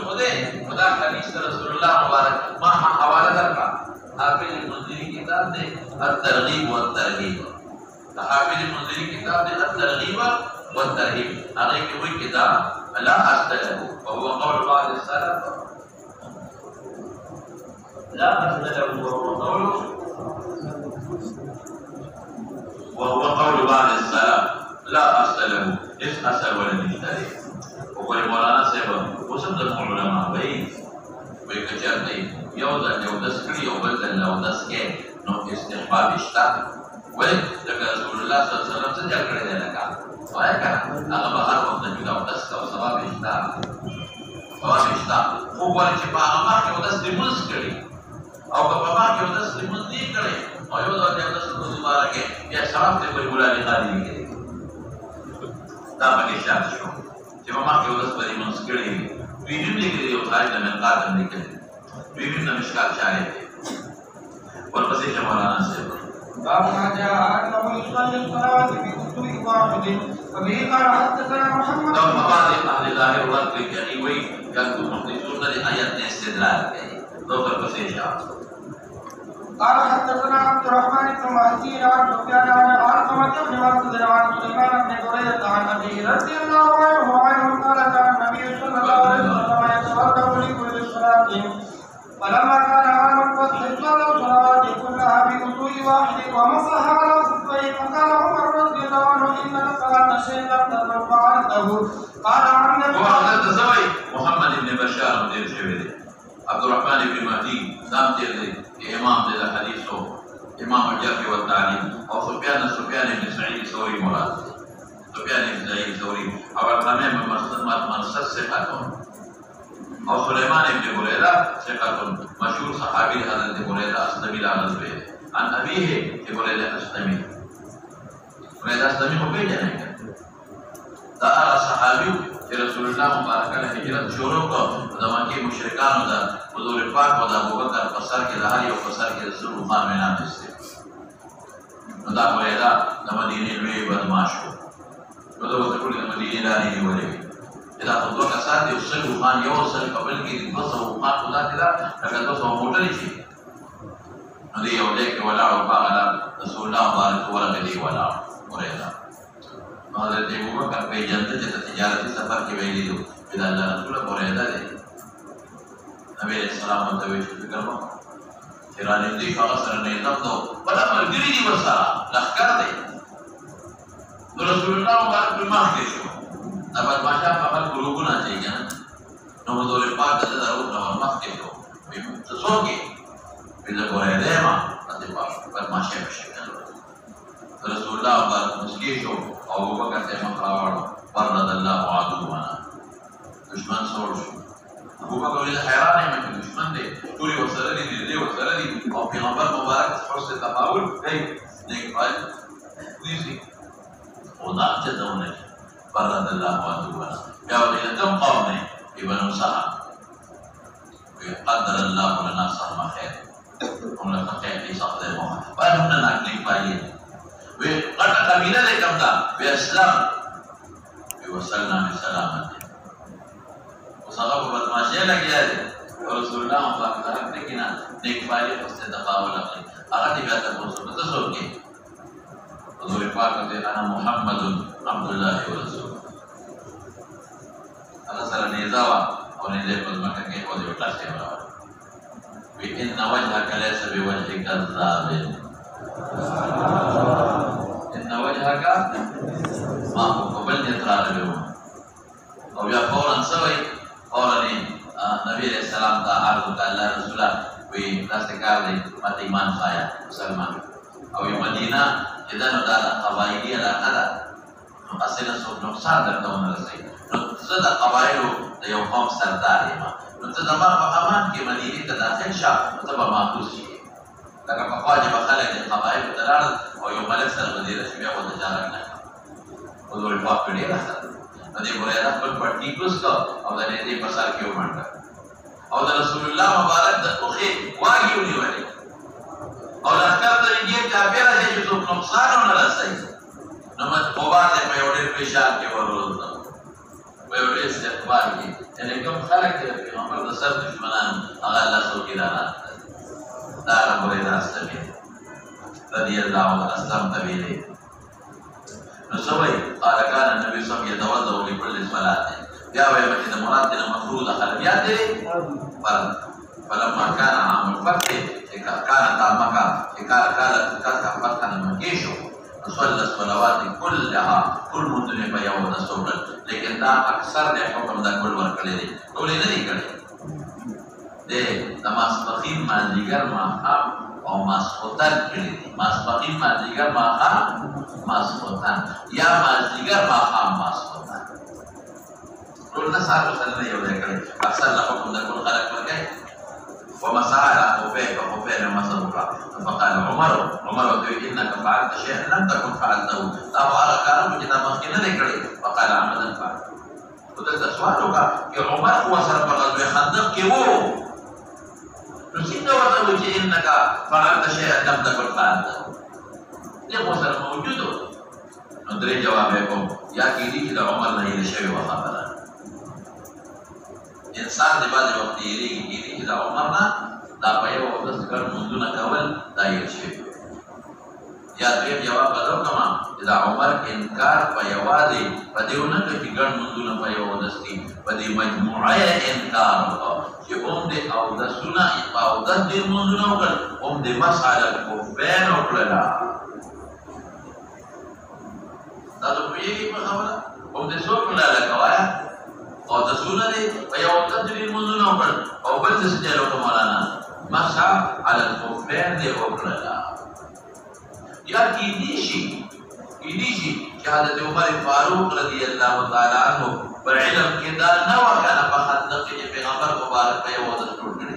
خدا حدیث رسول الله مبارک ما حوالہ درکا حافظ منذری کتاب دے الترغیب والترهیب حافظ منذری کتاب دے الترغیب والترهيب عليك وكذا لا أصل له وهو قول بعض السلف لا أصل له وهو قول بعض السلف لا أصل له إيش أصل ولا نشتري وهو مولانا سيبا وسبب العلماء ويكجرني يودس كري وبدل يودس كي نو استحباب اشتاق ولكن رسول الله صلى الله عليه وسلم سجل كرده لك وهكذا أنا بخار وقت جدا ودست أو ثواب إشتاق خوب ولی چې په هغه وخت کې ودس لمونځ کړي او په هغه کې ودس لمونځ نه کړي او یو ځل د ودس په دوباره کې بیا شراب ته په مولا لقادي کړي دا پکې شامل شو چې په هغه کې ودس په لمونځ کړي وی دې لیکلي او خارج من قادم لیکلي وی دې مشکل چاره ورپسې چې مولانا صاحب باب ما جاء أنه يصلي الصلاة في وضوء واحد وبه قال حدثنا محمد لو مبادئ أهل ظاهر والرد يعني وي كانوا محدثون لآيات استدلال دو پرپسې قال حدثنا عبد الرحمن بن مهدي عن سفيان عن علقمة بن مسعود عن سليمان بن بريدة عن أبي رضي الله عنه قال كان النبي صلى الله عليه وسلم يتوضأ لكل صلاة فلما كان عام الفتح صلى الصلاة كلها بوضوء واحد ومسح على خفيه فقال عمر رضي الله عنه إن الصلاة شيء لم تكن فعلته قال عن وحضرت زوي محمد بن بشار دیر شوی دی عبد الرحمن بن مهدي نام تیر دی امام دی حدیث ہو امام الجرح والتعليم او سفيان بن سعيد ثوري مراد سفيان بن سعيد ثوري او الحمام مرصد ثقة او سليمان بن بريدة ثقة مشهور صحابي حضرت بريدة اسلمي لا نزوي عن أبيه بريدة الأسلمي. بريدة الأسلمي هو بيجانا دا صحابي رسول الله مبارک علیہ ہجرت شروع کو دا مکی مشرکان دا حضور پاک و دا ابوبکر پسر کے لہاری و پسر کے رسول اللہ میں نام دستے دا بريدة دا مدینی لوی بدماش کو دا وزکول دا مدینی لانی نیولے اذا خدوہ کا ساتھ یوصل خان یوصل قبل کی دبسو خان خدا تلا لکہ دوسو موٹری چی ندی یولے کے ولاو باغلا رسول اللہ مبارک ورق دی ولاو بريدة حضرت ابوبکر پہ جنت جتا تجارتی سفر کی ویلی دو بدا اللہ رسول بريدة دے نبی علیہ السلام متوی فکر مو چرانی دی فاغسر نیتم دو بلا ملگری دی بسارا لخکر دے تو رسول اللہ مبارک بلماہ کے شو نبت ماشا فقط گروگونا چاہیے نا نو حضور پاک دے ضرور نور مخ کے شو تسو کے بدا بريدة ما اتفاق بد ماشا بشکن رسول اللہ مبارک مسکی شو ابو بکر سے مقراوڑ برد اللہ عدونا دشمن سوڑ شو ابو بکر ولی حیران ہے میں کہ دشمن دے توری وسردی دے وسردی اور پیغمبر مبارک حسن تقاول ہے نیک فائل دیسی خدا چتا ہونے برد اللہ عدونا یا ولی کم قوم نے ابن سہا قدر اللہ لنا سہما خیر ہم نے خیر کی سخت ہے محمد پر ہم نے ناکلی پائی ہے قطع قبیلہ دے کم دا بے اسلام وصلنا بسلامت اس آقا کو بدماشیہ لگیا دے اور رسول اللہ مبارک درک دیکھنا نیک فائلی فستے تقاول اقلی آقا تی بیاتا پوسو بتصور کے حضور پاک دے انا محمد عبداللہ و رسول اللہ سر نیزاوا اور نیزے پزمکہ کے خود اٹھا سے ہوا وَإِنَّ وَجْهَكَ لَيْسَ بِوَجْهِ كَذَّابٍ إن وجهك ما هو قبل يترى لهم أو يا فورا سوي فورا نبي عليه السلام تا عرض الله رسوله ويلاستكار دي مات إيمان خايا مسلمان أو مدينة إذا ندادا قبائلية لا ندا أصلا سوف نقصان دردون رسي نتزد قبائله ليو قوم سردار ما نتزد ما فأمان كي مدينة تداخل شاب نتبع محبوس شيء لکه په خواجه به خلک د قبایلو ته لاړل او یو ملک سره به دېره شي بیا خو د جارک نه حضور پاک په ډېره سره نو دې بريدة خپل پټکي کوز کړ او د نیزې په سر کې ومنډه او د رسول الله مبارک د اوښې واګې ونیولې او لښکر ته نږدې چاپېره شي چې څوک نقصان ونه رسوي نو مطبوبات یې په یو ډېر فشار کې ورولدل په یو ډېر استقبال کې یعنې کوم خلک چې د پیغمبر د سر دشمنان هغه الله څوکیداران دار بريدة الأسلمي رضي الله عنه أسلم قبيله نسوي قال كان النبي صلى الله عليه وسلم يتوضأ لكل صلاة يا ويا مكيد مراد المفروض خلفيات فرض فلما كان عام الفتح كانت عامك قالت فتحا المكيشو صلى الصلوات كلها كل مدن بيوم الصبر لكن دا أكثر ده حكم دا كل ورقلي قولي ندي كده دے ماسپخین مازدیگر ماښام او ماسخوتن کړي دي ماسپخین مازدیگر ماښام ماسخوتن یا مازدیگر ماښام ماسخوتن ټول نه سارو سره یو ځای کړي اکثر له حکم د ټول خلک ورکوي ومسح على خفيه فخفيه مسحوها فقال عمر انك فعلت شيئا لم تكن فعلته او على كلام جنا مخکې نه کړي فقال عمدا فعل ودلته سوال وکړه چې عمر هو سره په غزوه خندق کې وو نو څنګه ورته وایي چې انك فعلت شيئا لم تكن فعلته دې مو سره موجود نو درې جواب یې کوم یا کېږي چې د عمر نه یې شوی و خبره انسان د بعضې وخت یېرېږي کېږي چې د عمر نه دا په یو اودس ګڼ لمونځونه کول دا هېر شوي یا دویم جواب به درکړم چې د عمر انکار په یوازې په دې ونه کړه چې ګڼ لمونځونه په یو اودس دي په دې مجموعه یې انکار وکړه چې هم دې اودسونه په اودس ډېر لمونځونه وکړل هم دې مسح علی الکفین وکړله دا ته پوهېږې په خبره هم دې څه وکړله لکه وایه او دسونه دي په یو وخت کې لمونځونه وکړل او بل څه چې وکړه مولانا مسح علی الکفین دې وکړله یا کېدی شي چې حضرت عمر فاروق رضی الله تعالی عنہ پر علم کې دا نه وه کنه په خندق کې پیغمبر مبارک په یو وخت جوړ کړی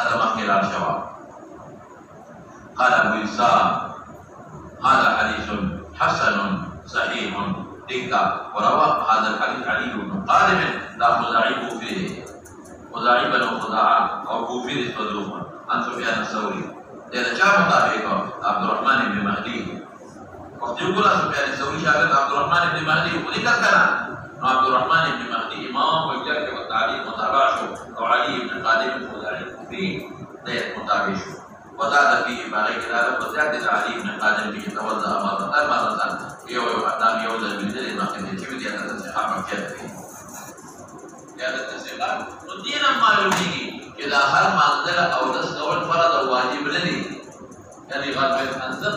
هذا ما في لا شواب قال أبو إسحاق هذا حديث حسن صحيح دقة وروى هذا الحديث علي بن طالب لا مضاعف فيه مضاعفا وخداعا أو كوفي صدوقا عن سفيان الثوري إذا جاء مطابق عبد الرحمن بن مهدي وقت يقول سفيان الثوري شاهد عبد الرحمن بن مهدي وذكر كلام عبد الرحمن بن مهدي إمام والجرح والتعليم متابعه أو علي بن خالد الخزاعي فيه ذات متابعه وزاد فيه باقي كلام وزاد علي بن خالد به توضأ مرة يوم أقدام يوزن من ذلك ما كان يجب أن يتسحب كيف يا التسحب ودينا ما يريد إذا هل منزل أو دستور فرض أو واجب لدي يعني غرب أنزل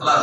خلاص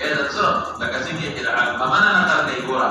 اذا صار لكسيكي الى فمن نقل كيغورا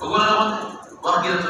وقولنا وقت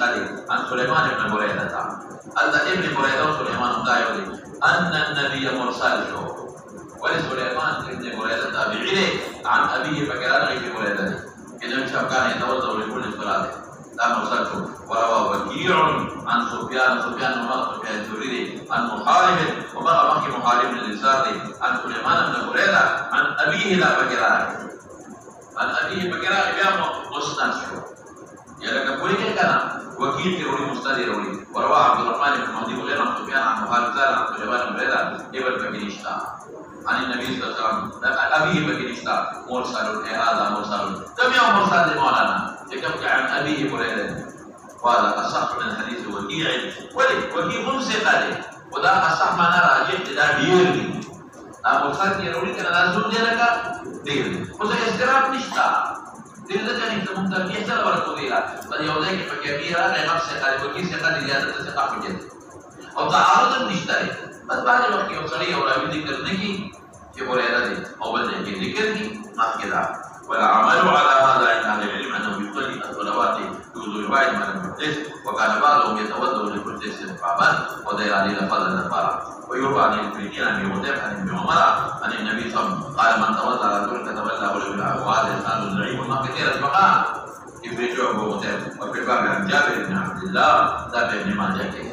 قال عن سليمان بن بريدة ابن بريدة وسليمان دايوري أن النبي مرسل شو ولسليمان ابن بريدة تابعي عن أبيه فكان غير بريدة إذا شاب كان يتوضأ لكل صلاة لا مرسل شو وروى وكيع عن سفيان الثوري عن محارب وبقى مكي محارب بن الإنصاري عن سليمان بن بريدة عن أبيه لا فكان عن أبيه فكان غير مسند شو يعني كقولي كنا وكيل روي مستدير روي وروى عبد الرحمن بن مهدي وغير عن سفيان عن محارب عن سليمان بن بريدة ابن بكريشتا عن النبي صلى الله عليه وسلم أبيه بكريشتا مرسل هذا مرسل كم يوم مرسل مولانا يكم عن أبيه بريدة وهذا أصح من حديث وكيع وكيع ممسك عليه وده أصح ما نرى جد ده بيرني مرسل يروي كنا لازم جلك ديرني وده استراب نشتا دلته كان ممكن يحصل ولا كبيرة بل يوجد كبيرة غير سكاري وكيل سكاري زيادة سكاري جد أو تعارض نشتري بس بعد الوقت يوصلي أو رأي ذكر نكي كبر يدري أو بدأ ذكر ما كذا ولا عمل على هذا عند أهل العلم أنه يصلي الصلوات بوضوء واحد من المحدث وكان بعضهم يتوضأ لكل جنس فعبا ودير عليه لفظ النفارة ويروى عن الفريقين عن يوسف عن ابن عمر عن النبي صلى الله عليه وسلم قال من توضأ على ذلك تولى ولو وهذا إنسان ضعيف ما كثير المقام يفرجوا أبو مطير وفي الباب عن جابر بن عبد الله تابع ابن ماجه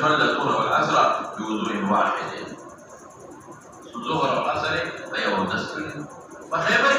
صلى الظهر والعصر بوضوء واحد الظهر والعصر فيوم النصر فخيبر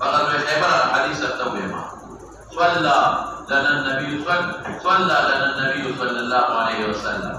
فقد خيبر حديث التوبه صلى لنا النبي صلى الله عليه وسلم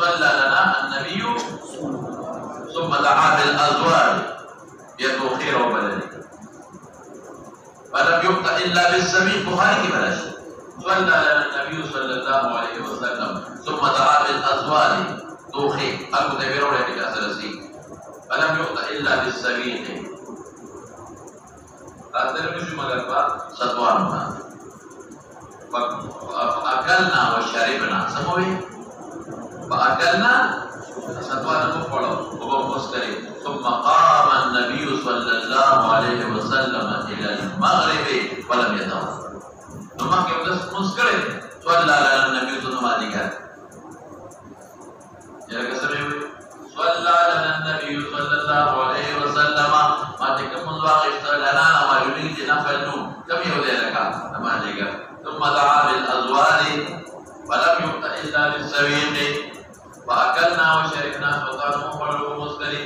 صلى لنا النبي ثم دعا بالازواج يدعو خير وبلد فلم يقطع الا بالسميع بخاري کی بلاش صلى لنا النبي صلى الله عليه وسلم ثم دعا بالازواج دوخي ابو تبير ولا بكاسرسي فلم يقطع الا بالسميع اذن مش مگر سطوان فاكلنا وشربنا سموي فاكلنا سطوان کو پڑھو وہ مسکرے ثم قام النبي صلى الله عليه وسلم الى المغرب ولم يتوضا ثم کہ مسکرے صلى على النبي صلى الله عليه وسلم جرا کسمے صلى على النبي صلى الله عليه وسلم ما تكم واقف لنا ما يريد نفل كم يودي لك ما لك ثم دعا بالازواج ولم يقطع الا بالسبيل فأكلنا وشربنا فطعموا وحلوا مسكري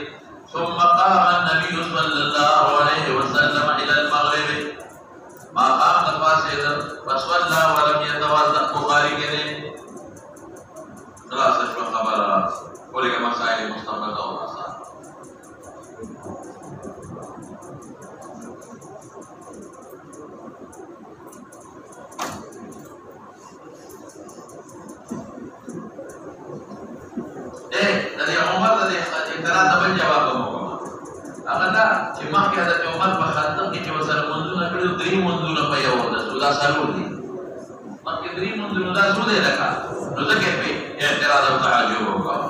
ثم قام النبي صلى الله عليه وسلم إلى المغرب ما قام تفاسد فصلى ولم يتوضأ اعتراض ته بل جواب هم وکړم هغه دا چې مخکې حضرت عمر په خندق کې چې ورسره منځونه کړي 3 منځونه په یو ورځ دا څلور دي مخکې 3 منځونه دا څو دی لکه نو ځکه پې اعتراض او تعجب وکړ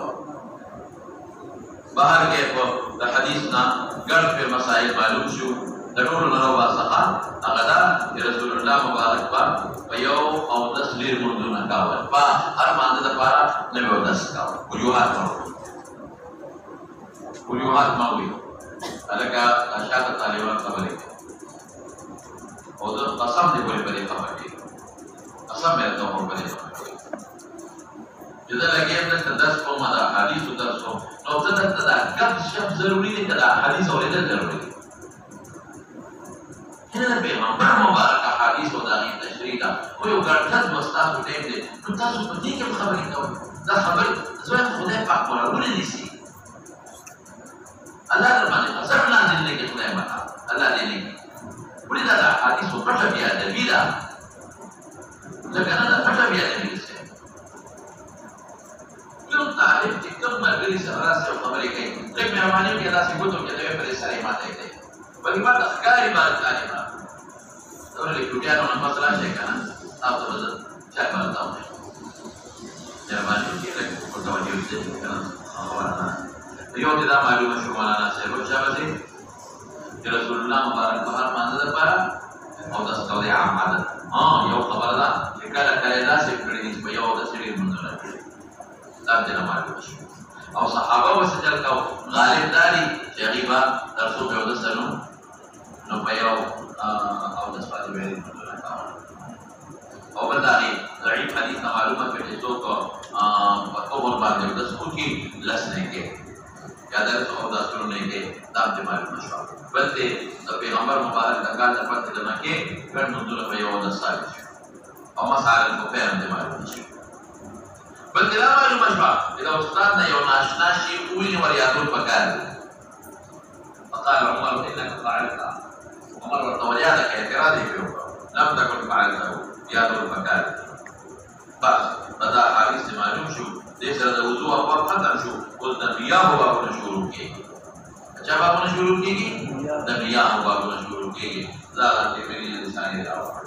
بهر کې په د حدیث نه ګڼ پې مسایل معلوم شو د ټولو نه راوڅخه هغه دا چې رسول الله مبارک په یو اودس ډېر منځونه کول په هر مانځه دپاره نوی اودس کول وجوهات ما ووي هلکه شاته طالبان خبرې کوي او زه قسم دې پورې په دې خبره کېږم قسم مې درته وکړم په دې خبره کوي چې زه لګېم دلته درس کوم د احادیثو درس کوم نو ته دلته دا ګپ شپ ضروري دی که د احادیث اورېدل ضروري دي هغه د پیغمبر مبارک احادیث او د هغې تشریح ده خو یو ګډ به ستاسو ټایم دی نو تاسو په دې کې هم خبرې کوئ دا خبرې زه وایم خدای پاک غوړولې نیسي الله در باندې قسم نازل نه کړي خدای ماته الله دې نه کړي ولې دا د احادیثو پټه بېادبي ده ځکه نه ده پټه بېادبي ده کوم طالب چې کوم ملګري سره راسي او خبرې کوي لږ مهرباني وکړئ داسې ګوتو کې دوی پرې سره یې ماته یې کوي بلکې ما ته ښکاري بار طالبان ته ولې ټوټیانو نه پس راشئ که نه تاسو ته به زه چای به راته وښیم مهرباني وکړئ لږ متوجه اوسئ که نه خبره نه یو دې دا معلومه شو مولانا صاحب چا به چې رسول الله مبارک په هر مانځه دپاره اودس کول یې عام عادت یو خبره ده چې کله کله یې داسې کړي دي چې په یو اودس یې ډېر منځونه کړي دا دې نه معلومه شو او صحابه ورسې چل کو غالب دا دي چې هغوی به تر څو په اودس نو په یو اودس باندې به یې منځونه کول او بل د هغې ضعیف حدیث نه معلومه کړي چې څوک په طهر باندې اودس وکړي لس نیکۍ یا درس او دستور نه کې دا دې معلومه شوه بل دې د پیغمبر مبارک د کال نه پاتې د مکې ګڼ منځونه په یو اودس ثابت شو او مسائل الکفر هم دې معلومه شي بل دې دا معلومه شوه چې د استاد نه یو ناشنا شي ولې ور یادول پکار دي فقال عمر انك فعلت عمر ورته ولیاده کې اعتراض یې وکړ لم تكن فعلته یادول پکار دي بس په دا حدیث معلوم شو دې سره د وضو اول ختم شو اوس د بیاهو بابونه شروع کېږي چا بابونه شروع کېږي د بیاهو بابونه شروع کېږي دا د ترمذي د ثاني راوړل